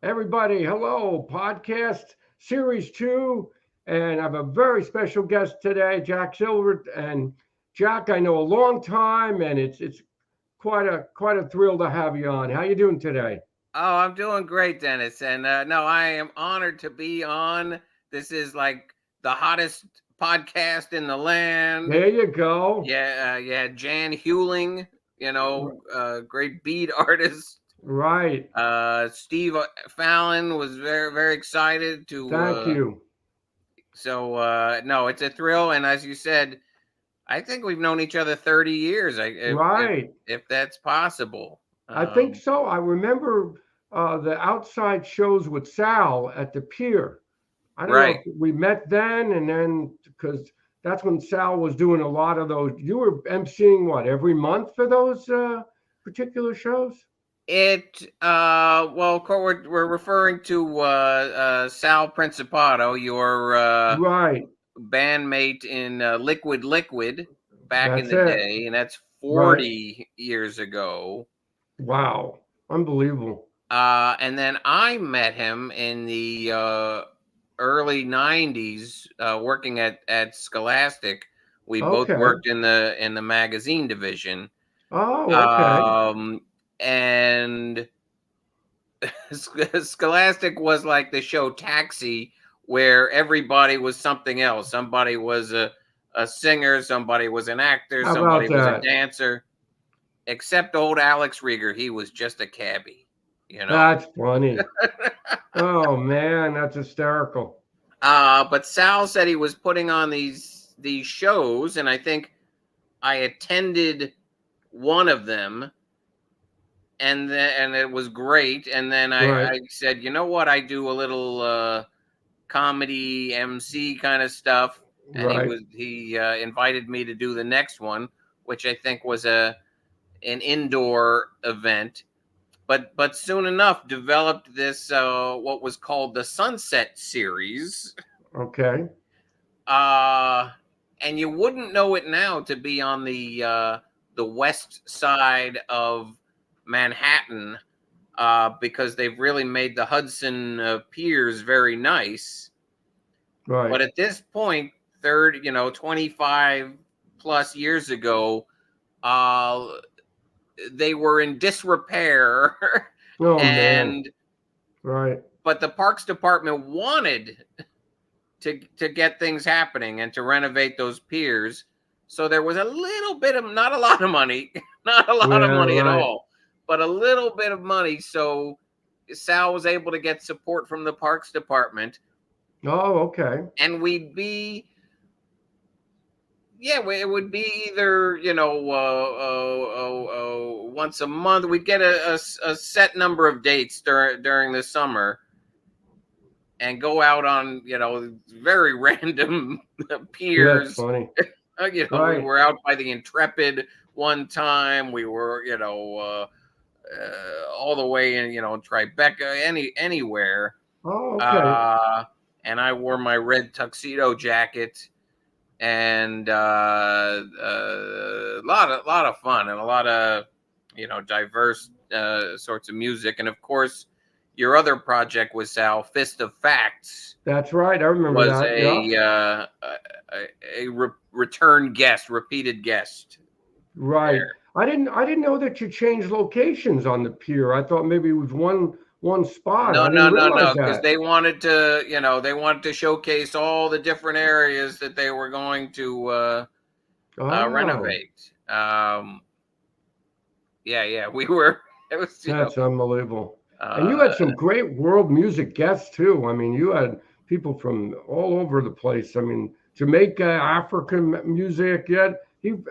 Everybody, hello, podcast series two. And I have a very special guest today, Jack Silbert. And Jack, I know a long time, and it's quite a thrill to have you on. How you doing today? Oh, I'm doing great, Dennis. And no, I am honored to be on. This is like the hottest podcast in the land. There you go. Yeah, Jan Hewling, great beat artist. Right. Steve Fallon was very, very excited to. Thank you. No, it's a thrill. And as you said, I think we've known each other 30 years. Right. If that's possible. I think Um, so. I remember the outside shows with Sal at the pier. I don't know right. if we met then, and then because that's when Sal was doing a lot of those. You were emceeing what every month for those particular shows? Well, of course, we're referring to Sal Principato, your Right. bandmate in Liquid Liquid back in That's the it. day, and that's Right. 40 years ago. Wow. Unbelievable. And then I met him in the early 90s working at Scholastic. We both Okay. worked in the magazine division. Oh, okay. Um, and Scholastic was like the show Taxi, where everybody was something else. Somebody was a singer, somebody was an actor, How about somebody was a that? dancer. Except old Alex Rieger, he was just a cabbie, you know. That's funny. Oh man, that's hysterical. But Sal said he was putting on these shows, and I think I attended one of them, and it was great. And then Right. I said, you know what, I do a little comedy MC kind of stuff, and Right. he invited me to do the next one, which I think was a an indoor event. But soon enough developed this what was called the Sunset Series, Okay. uh, and you wouldn't know it now to be on the west side of Manhattan, because they've really made the Hudson piers very nice. Right. But at this point, 25 plus years ago, uh, they were in disrepair, Oh man. and Right. but the Parks Department wanted to get things happening and to renovate those piers. So there was a little bit of, not a lot of money, not a lot of Yeah. money at Right. all, but a little bit of money. So Sal was able to get support from the Parks Department, Oh, okay. and we'd be, yeah, it would be either, once a month. We'd get a set number of dates during the summer, and go out on, very random That's piers. funny. We Right. were out by the Intrepid one time. We were, all the way in, Tribeca, anywhere. Oh, okay. Uh, and I wore my red tuxedo jacket, and a lot of fun, and a lot of, diverse sorts of music. And of course, your other project was Sal, Fist of Facts, That's right. I remember was that. Yeah. a return guest, repeated guest Right. there. I didn't know that you changed locations on the pier. I thought maybe it was one spot. No, I no, didn't no, realize no, because that. they wanted to showcase all the different areas that they were going to Oh, renovate. Yeah, we were. It was, that's unbelievable. And you uh, had some great world music guests too. I mean, you had people from all over the place. I mean, Jamaica, African music. Yet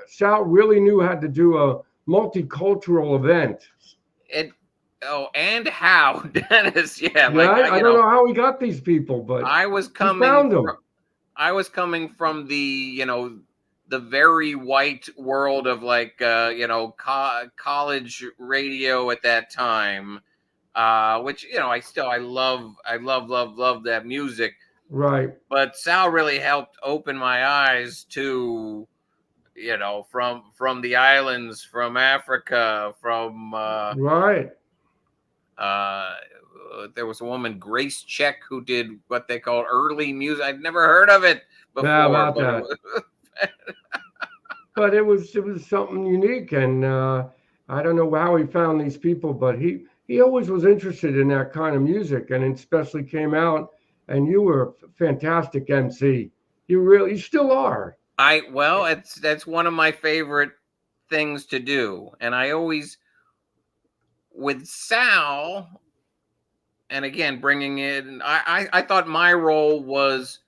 Sal really knew how to do a multicultural event. it. Oh, and how, Dennis? Yeah, Yeah, like I don't know how he got these people, but I was he coming found from them. I was coming from the very white world of, like, college radio at that time, which, I love that music. Right, But Sal really helped open my eyes to, from the islands, from Africa, from right. uh, there was a woman, Grace Check, who did what they call early music. I'd never heard of it before, Yeah, about but that. But it was something unique, and I don't know how he found these people, but he always was interested in that kind of music, and especially came out. And you were a fantastic MC. You still are. that's one of my favorite things to do, and I always with Sal, and again bringing in, I thought my role was,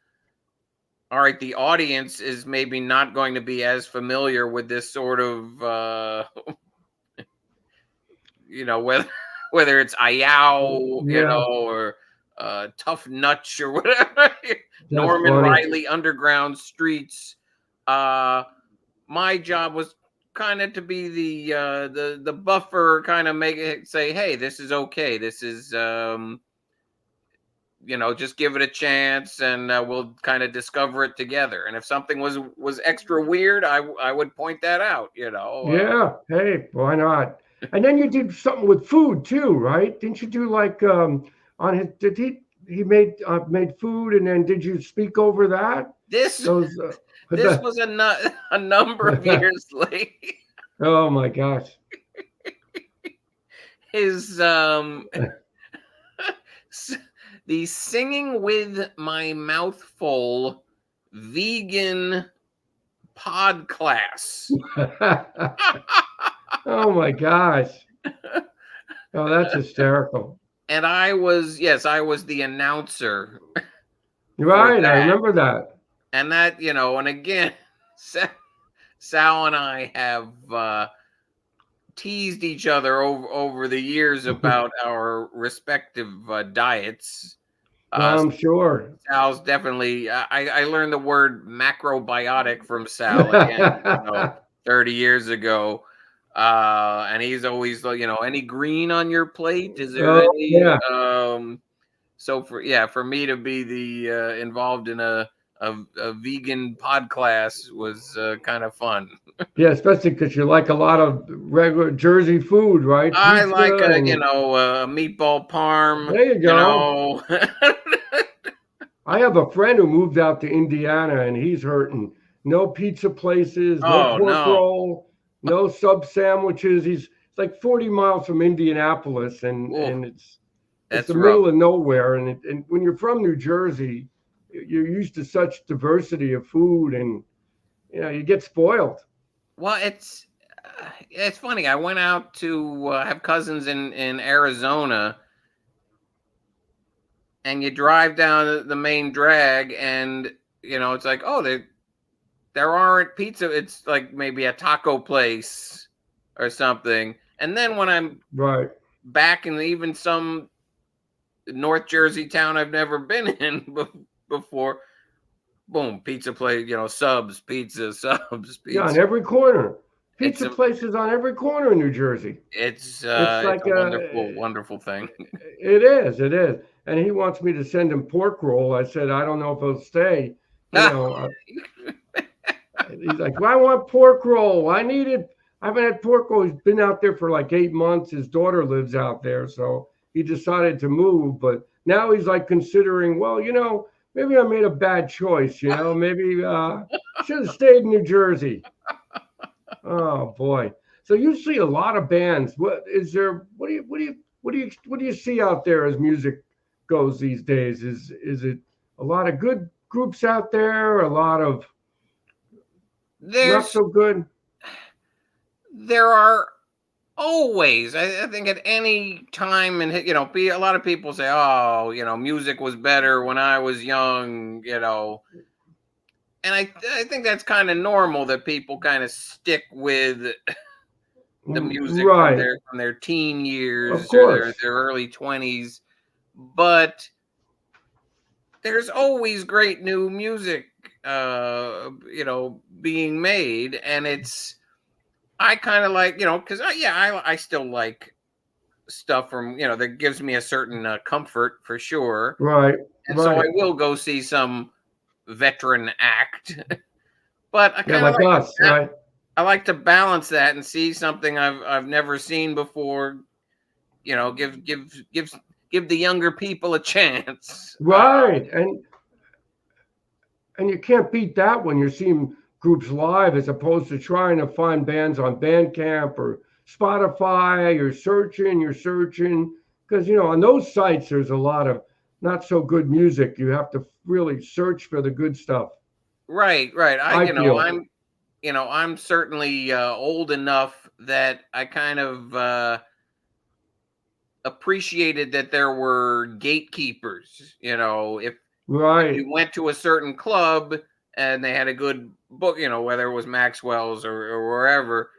all right, the audience is maybe not going to be as familiar with this sort of whether it's Ayao, Yeah, or Tough Nutch or whatever, that's Norman funny. Riley, Underground Streets. My job was kind of to be the buffer, kind of make it say, hey, this is okay. This is just give it a chance, and we'll kind of discover it together. And if something was extra weird, I would point that out. Yeah. Hey, why not? And then you did something with food too, right? Didn't you do like on his? Did he made food, and then did you speak over that? This Those this the was a number of years late. oh my gosh. His the singing with my mouth full vegan pod class. Oh my gosh. Oh, that's hysterical. And I was the announcer for Right, I that. remember that. And that, and again, Sal and I have teased each other over the years about our respective diets. I'm sure. Sal's definitely. I learned the word macrobiotic from Sal again, 30 years ago, and he's always like, any green on your plate? Is there Oh any? yeah. So for me to be the involved in a vegan pod class was kind of fun. Yeah, especially because you like a lot of regular Jersey food, right? I Pizza like and meatball parm. there you You go. know, I have a friend who moved out to Indiana and he's hurting. No pizza places, no oh pork no, roll, no sub sandwiches. It's like 40 miles from Indianapolis and oh, it's that's the rough. middle of nowhere. And when you're from New Jersey, you're used to such diversity of food and you get spoiled. Well, it's funny. I went out to have cousins in Arizona, and you drive down the main drag, and it's like, oh, there aren't pizza. It's like maybe a taco place or something. And then when I'm Right. back in even some North Jersey town I've never been in before, boom, pizza place. Subs, pizza, subs, Yeah, on pizza. every corner. It's Pizza a places on every corner in New Jersey. It's it's like a wonderful, wonderful thing. it is, it is. And he wants me to send him pork roll. I said, I don't know if he'll stay. You know, he's like, well, I want pork roll. I need it. I haven't had pork roll. He's been out there for like 8 months. His daughter lives out there. So he decided to move. But now he's like considering, well, maybe I made a bad choice. Maybe should have stayed in New Jersey. Oh boy. So you see a lot of bands. What is there? What do you see out there as music goes these days? Is it a lot of good groups out there? A lot of not There's so good? there are always, I think, at any time, and a lot of people say, oh, music was better when I was young, and I think that's kind of normal that people kind of stick with the music from Right. their teen Of years or their course. their early 20s, but there's always great new music being made, and I kind of like, because I still like stuff from, that gives me a certain comfort for sure, Right. and so I Right. will go see some veteran act. But I Yeah, kind of like us. Right. I like to balance that and see something I've never seen before. Give give the younger people a chance. Right. And you can't beat that when you're seeing groups live as opposed to trying to find bands on Bandcamp or Spotify. You're searching because on those sites there's a lot of not so good music. You have to really search for the good stuff. Right, right. I feel. I'm certainly old enough that I kind of appreciated that there were gatekeepers. If Right. you went to a certain club and they had a good book, whether it was Maxwell's or wherever,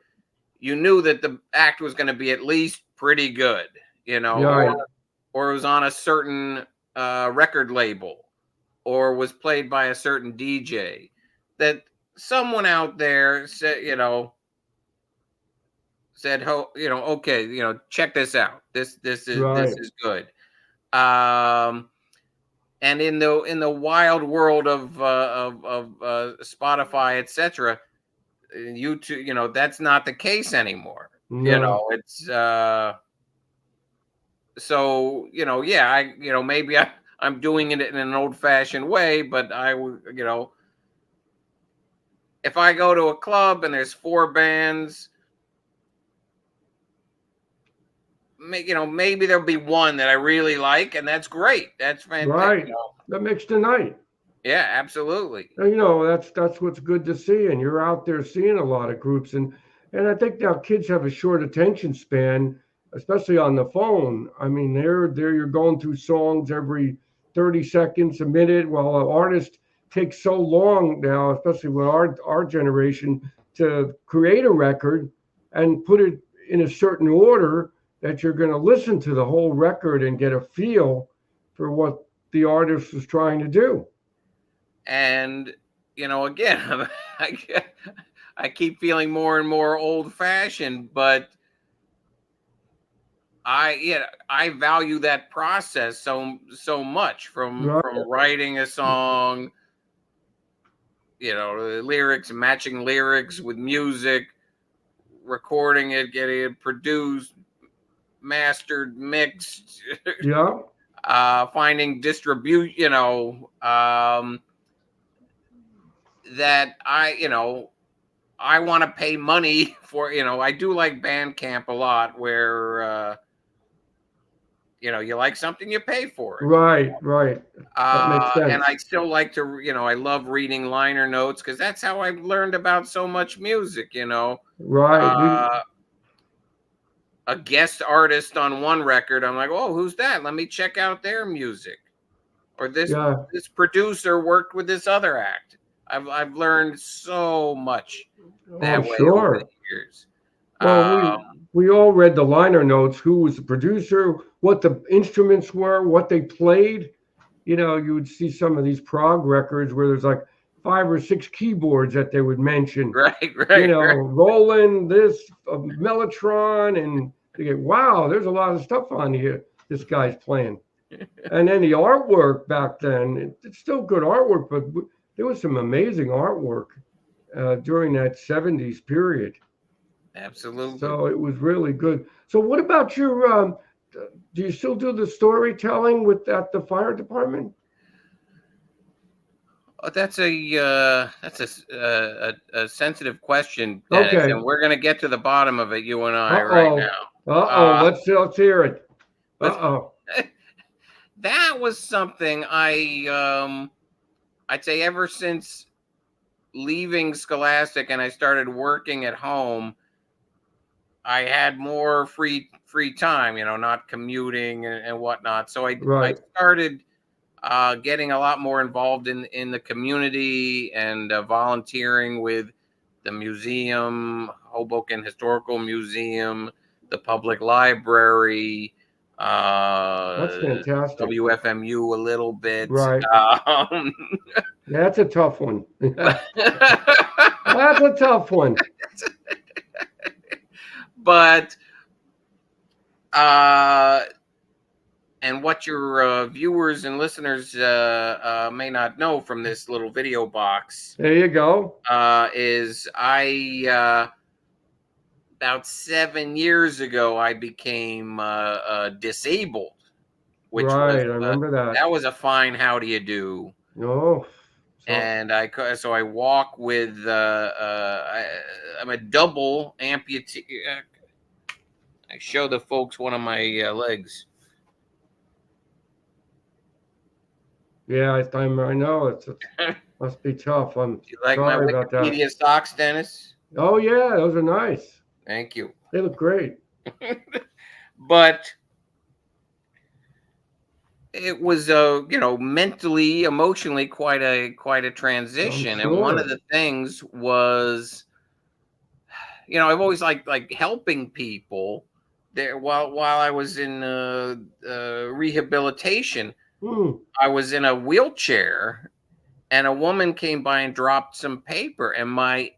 you knew that the act was going to be at least pretty good, Right. or it was on a certain record label, or was played by a certain DJ. That someone out there said, okay, check this out. This Right. is good. Um, and in the wild world of Spotify, etc., YouTube, that's not the case anymore. No. It's so yeah, maybe I'm doing it in an old-fashioned way, but I would, if I go to a club and there's four bands, maybe there'll be one that I really like, and that's great. That's fantastic. Right. That makes the night. Yeah, absolutely. And, that's what's good to see. And you're out there seeing a lot of groups, and I think now kids have a short attention span, especially on the phone. I mean, there you're going through songs every 30 seconds, a minute, while an artist takes so long now, especially with our generation, to create a record and put it in a certain order that you're going to listen to the whole record and get a feel for what the artist was trying to do. And again, I, I keep feeling more and more old-fashioned, but I value that process so much from Right. writing a song, the lyrics, matching lyrics with music, recording it, getting it produced, mastered, mixed, Yeah. finding distribute, that I want to pay money for, I do like Bandcamp a lot where, you like something, you pay for it. Right. Right. That makes And sense. I still like to, I love reading liner notes because that's how I've learned about so much music, Right. Uh, a guest artist on one record, I'm like, oh, who's that? Let me check out their music. Or this Yeah. this producer worked with this other act. I've learned so much Oh, that way over the sure. years. Well, Um, we all read the liner notes, who was the producer, what the instruments were, what they played. You would see some of these prog records where there's like 5 or 6 keyboards that they would mention. right, right, right. Roland, this Mellotron, and you get, wow, there's a lot of stuff on here. This guy's playing. And then the artwork back then, it's still good artwork, but there was some amazing artwork during that 70s period. Absolutely. So it was really good. So what about your, do you still do the storytelling at the fire department? That's a sensitive question, Dennis, Okay. and we're gonna get to the bottom of it, you and I, right Uh-oh. now. Uh-oh. Uh, Let's hear it. but Uh-oh. that was something I'd say ever since leaving Scholastic and I started working at home, I had more free time, not commuting and whatnot. So I Right. started getting a lot more involved in the community and volunteering with the museum, Hoboken Historical Museum, the public library, That's fantastic. WFMU a little bit. Right. Um, That's a tough one. That's a tough one. but uh, and what your viewers and listeners may not know from this little video box There you go. is I about 7 years ago I became disabled. which Right. was I remember that. that was a fine how do you do. Oh, so And so I walk with I'm a double amputee. I show the folks one of my legs. yeah, I know it must be tough. I'm You like my sorry about that. Wikipedia socks, Dennis? Oh yeah, those are nice. Thank you. They look great. But it was mentally, emotionally quite a I'm transition. And one of sure. the things was, I've always liked helping people there while I was in rehabilitation. Hmm. I was in a wheelchair and a woman came by and dropped some paper, and my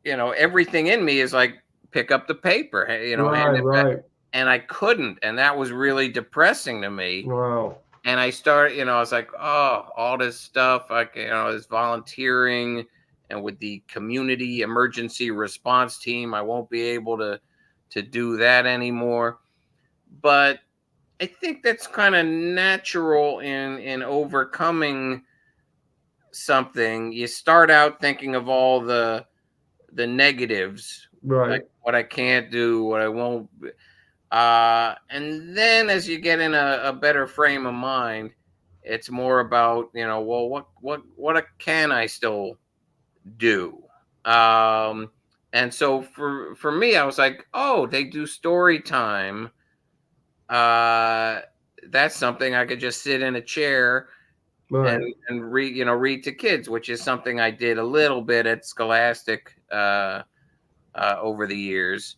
everything in me is like, pick up the paper, Right, hand it back. right. And I couldn't, and that was really depressing to me. Wow. And I started, I was like, oh, all this stuff, like, this volunteering and with the community emergency response team, I won't be able to do that anymore. But I think that's kind of natural in overcoming something. You start out thinking of all the negatives, Right. like what I can't do, what I won't. And then as you get in a better frame of mind, it's more about, well, what can I still do? Um, and so for me, I was like, oh, they do story time. Uh, that's something I could just sit in a chair and Right. read to kids, which is something I did a little bit at Scholastic over the years.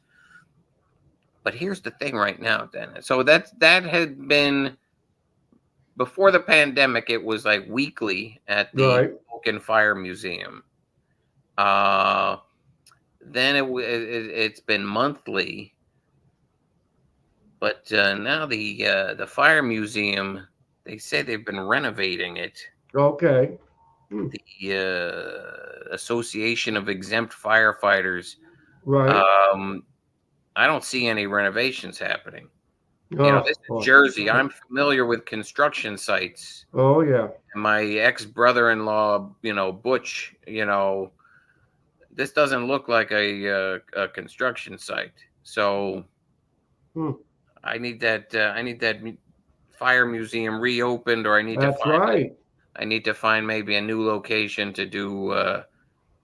But here's the thing right now, Dennis. So that had been before the pandemic. It was like weekly at the Right. Hoboken Fire Museum. Uh, then it's been monthly, but now the fire museum, they say they've been renovating it. Okay. Hmm. The Association of Exempt Firefighters. Right. Um, I don't see any renovations happening. Oh, This is boy. Jersey. I'm familiar with construction sites. Oh yeah. And my ex-brother-in-law, Butch, this doesn't look like a construction site. So Hmm. I need that fire museum reopened, or That's right. I need to find maybe a new location to do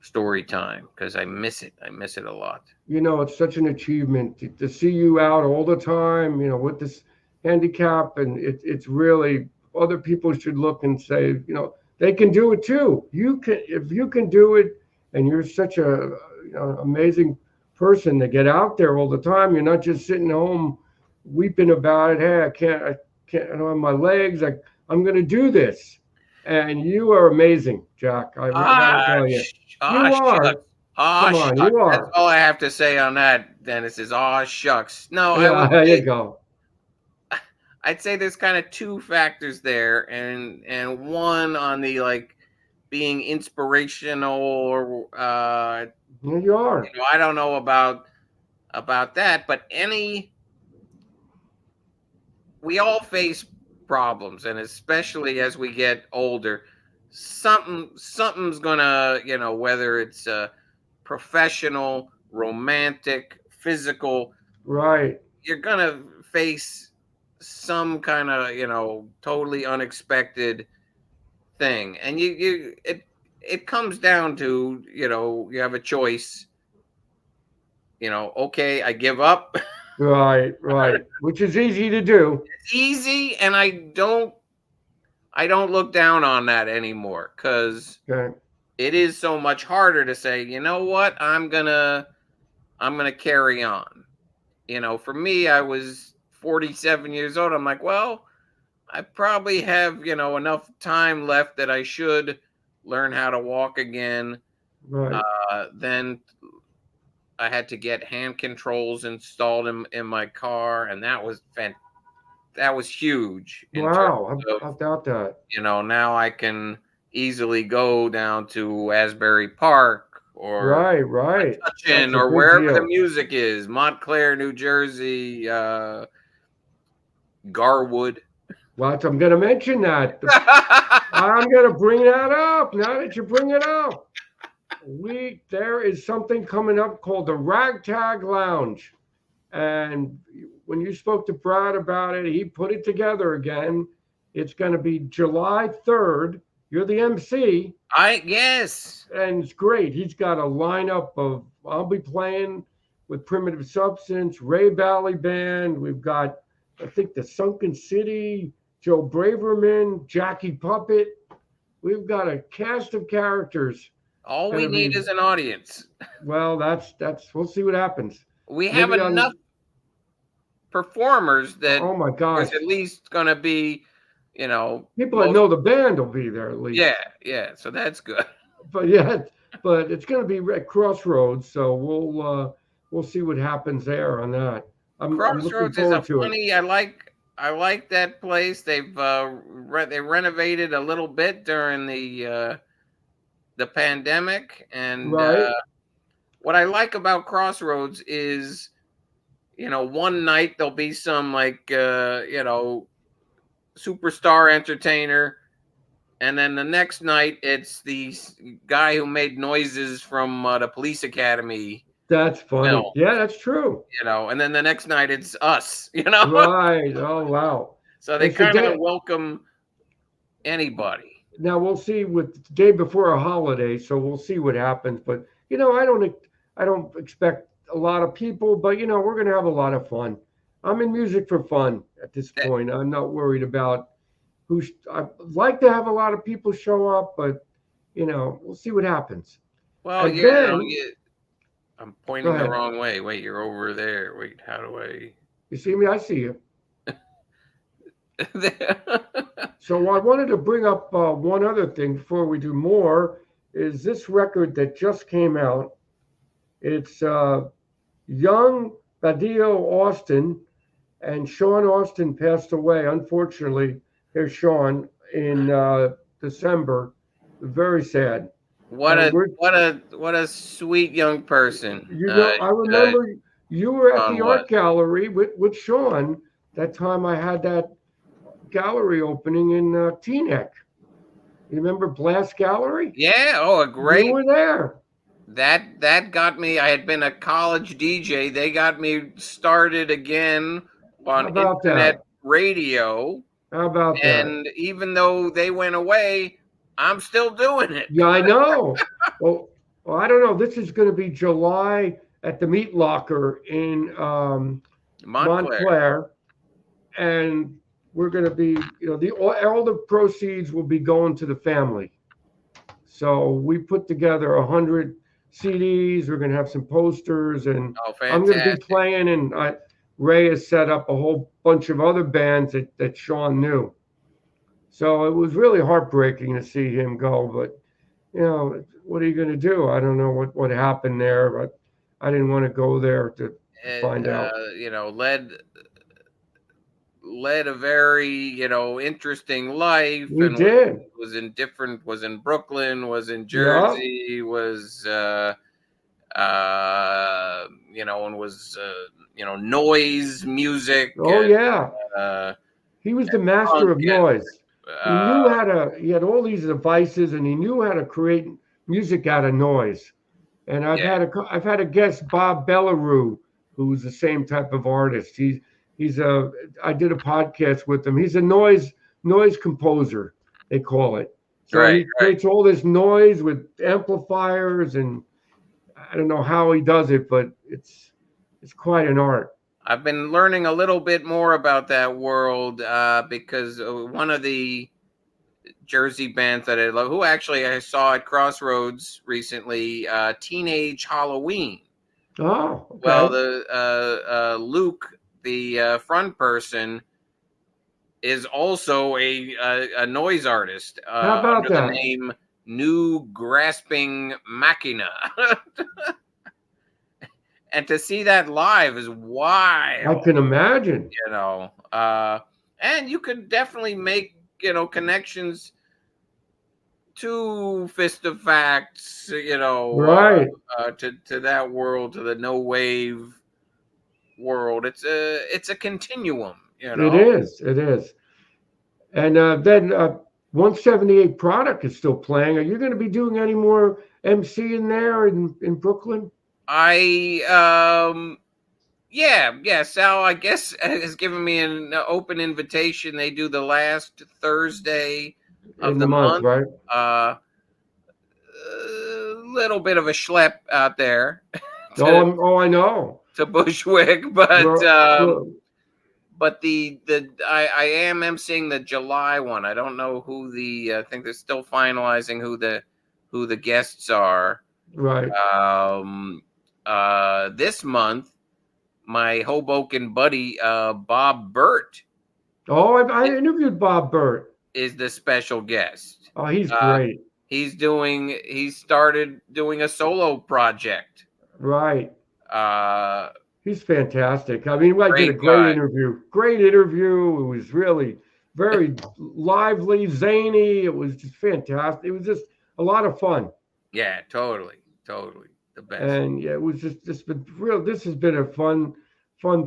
story time, because I miss it. I miss it a lot. It's such an achievement to see you out all the time, with this handicap. And it's really, other people should look and say, they can do it too. If you can do it, and you're such a, amazing person to get out there all the time. You're not just sitting home weeping about it. Hey, I don't have my legs. I'm going to do this. And you are amazing, Jack. I got to Ah, tell you, ah, you are. shucks. Ah, Come on, shucks. you That's are. all I have to say on that, Dennis, is ah, shucks. No, I Yeah, would there you say go. I'd say there's kind of two factors there, and one on the, like, being inspirational, or Yeah, you are. I don't know about that, but we all face problems, and especially as we get older, something's gonna, whether it's professional, romantic, physical, Right. you're gonna face some kind of, totally unexpected thing. And it comes down to, you have a choice. Okay, I give up. Right. Right. Which is easy to do. It's easy, and I don't look down on that anymore, because Okay. it is so much harder to say, you know what, I'm gonna carry on. For me, I was 47 years old. I'm like, well, I probably have, enough time left that I should learn how to walk again. Right. Then I had to get hand controls installed in my car, and that was huge in terms Wow. of, I doubt that. now I can easily go down to Asbury Park, or Right. Right. That's Metuchen, a or big wherever the deal. music is, Montclair, New Jersey, Garwood. What? I'm going to mention that. I'm going to bring that up now that you bring it up. There is something coming up called the Ragtag Lounge. And when you spoke to Brad about it, he put it together again. It's going to be July 3rd. You're the MC. Yes. And it's great. He's got a lineup of, I'll be playing with Primitive Substance, Ray Valley Band. We've got, I think, the Sunken City, Joe Braverman, Jackie Puppet. We've got a cast of characters. All we need is an audience. Well, that's we'll see what happens. We have enough performers that oh my gosh, there's at least going to be, people that know the band will be there at least. Yeah. So that's good. But it's going to be at Crossroads, so we'll see what happens there on that. Crossroads is funny. I like that place. They renovated a little bit during the pandemic, and what I like about Crossroads is, one night there'll be some superstar entertainer, and then the next night it's the guy who made noises from the Police Academy. That's funny. Film. Yeah, that's true. And then the next night it's us. Right. Oh wow. So they kind of welcome anybody. Now we'll see with the day before a holiday, so we'll see what happens. But I don't expect a lot of people, but we're going to have a lot of fun. I'm in music for fun at this point. I'm not worried about I'd like to have a lot of people show up, but we'll see what happens. Well, I'm pointing the wrong way. Wait, you're over there. Wait, how do I? You see me? I see you. So I wanted to bring up one other thing before we do more. Is this record that just came out? It's young Badillo Austin, and Sean Austin passed away. Unfortunately, here's Sean in December. Very sad. What a sweet young person. I remember you were at the art gallery with Sean. That time I had that gallery opening in Teaneck. You remember Blast Gallery? Yeah. Oh, a great. You were there. That got me. I had been a college DJ. They got me started again on internet radio. How about that? And even though they went away, I'm still doing it. Yeah, I know. well, I don't know. This is going to be July at the Meat Locker in Montclair. And we're going to be, all the proceeds will be going to the family. So we put together 100 CDs. We're going to have some posters, and I'm going to be playing. And Ray has set up a whole bunch of other bands that Sean knew. So it was really heartbreaking to see him go. But what are you going to do? I don't know what happened there, but I didn't want to go there to find out. Led a very interesting life. We did. Was in Brooklyn, was in Jersey, was and was noise music. Oh yeah. He was the master of noise. He had all these devices, and he knew how to create music out of noise. And I've had a guest, Bob Bellarue, who's the same type of artist. I did a podcast with him. He's a noise composer, they call it. So he creates all this noise with amplifiers, and I don't know how he does it, but it's quite an art. I've been learning a little bit more about that world because one of the Jersey bands that I love, who actually I saw at Crossroads recently, Teenage Halloween. Oh, okay. Well, the Luke, the front person, is also a noise artist under the name New Grasping Machina. And to see that live is wild. I can imagine. And you could definitely make, connections to Fist of Facts, right. To that world, to the no wave world. It's a continuum, It is. And then 178 Product is still playing. Are you going to be doing any more MC in there in Brooklyn? I yeah, Sal, I guess, has given me an open invitation. They do the last Thursday of In the the month, month. right? A little bit of a schlep out there Oh, to I know. Bushwick, but We're, we're, I am emceeing the July one. I don't know who the I think they're still finalizing who the guests are. right. Um, this month, my Hoboken buddy Bob Burt Oh, I interviewed Bob Burt. is the special guest. Oh, he's Uh, great. he started doing a solo project. Right. Uh, He's fantastic. I mean, I did a Great great guy. interview. Great interview. It was really very lively, zany. It was just fantastic. It was just a lot of fun. Yeah, totally, the best. And yeah, it was just been real. This has been a fun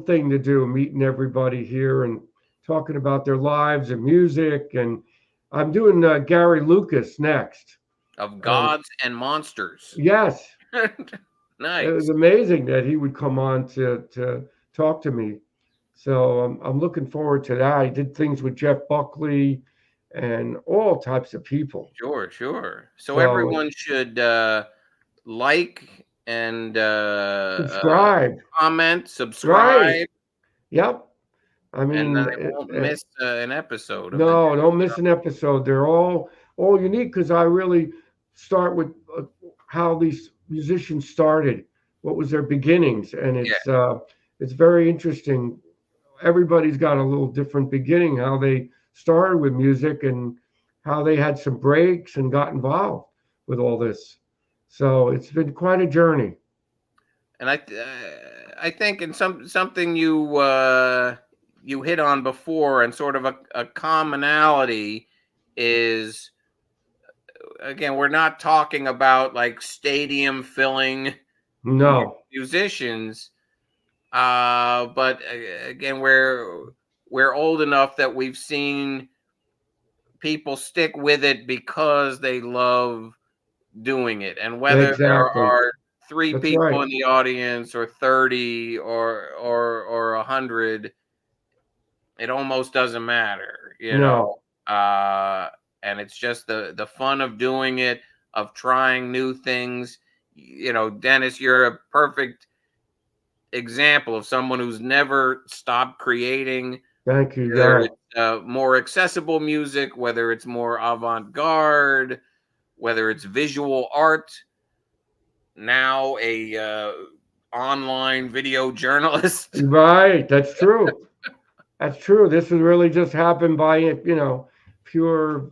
thing to do, meeting everybody here and talking about their lives and music. And I'm doing Gary Lucas next. Of And gods and monsters. yes, it was Nice. amazing that he would come on to talk to me. So I'm looking forward to that. I did things with Jeff Buckley and all types of people. Sure. So So everyone should like and subscribe, comment, right? subscribe, Yep. I and then mean, they won't miss an episode of the no, Jack don't miss an episode. They're all unique because I really start with how these musicians started, what was their beginnings, and Yeah, it's very interesting. Everybody's got a little different beginning, how they started with music and how they had some breaks and got involved with all this. So it's been quite a journey. and I think in something you hit on before, and sort of a commonality is, again, we're not talking about like stadium filling No, musicians, but again, we're old enough that we've seen people stick with it because they love doing it, and whether there exactly. are three That's right. people in the audience or 30 or 100, it almost doesn't matter, No, and it's just the fun of doing it, of trying new things. Dennis, you're a perfect example of someone who's never stopped creating, thank you. whether Yeah, it's more accessible music, whether it's more avant-garde, whether it's visual art, now a online video journalist. right. That's true. That's true. This has really just happened by pure.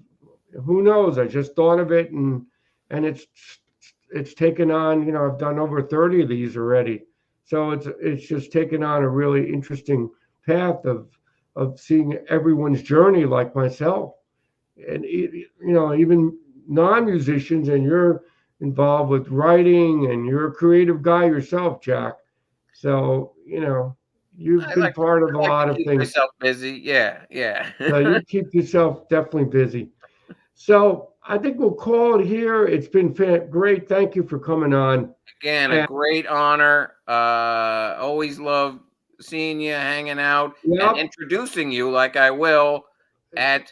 Who knows? I just thought of it, and it's taken on. I've done over 30 of these already, so it's just taken on a really interesting path of seeing everyone's journey, like myself, and even non-musicians, and you're involved with writing, and you're a creative guy yourself, Jack. So you've I been like part of a I like to lot of keep things. myself busy. Yeah. So you keep yourself definitely busy. So I think we'll call it here. It's been great. Thank you for coming on. Again, a And great honor. Always love seeing you, hanging out, and yep, introducing you, like I will, at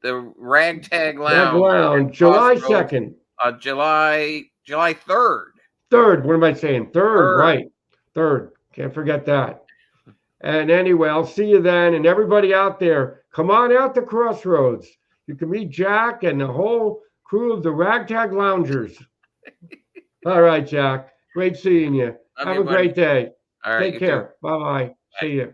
the Ragtag that Lounge at lounge, July Crossroads, 2nd, July 3rd. 3rd. What am I saying? 3rd, Third. right. 3rd. Can't forget that. And anyway, I'll see you then. And everybody out there, come on out to Crossroads. You can meet Jack and the whole crew of the Ragtag Loungers. All right, Jack. Great seeing you. Love Have you, a buddy. great day. All right, Take you too. care. Bye bye. Bye. See you.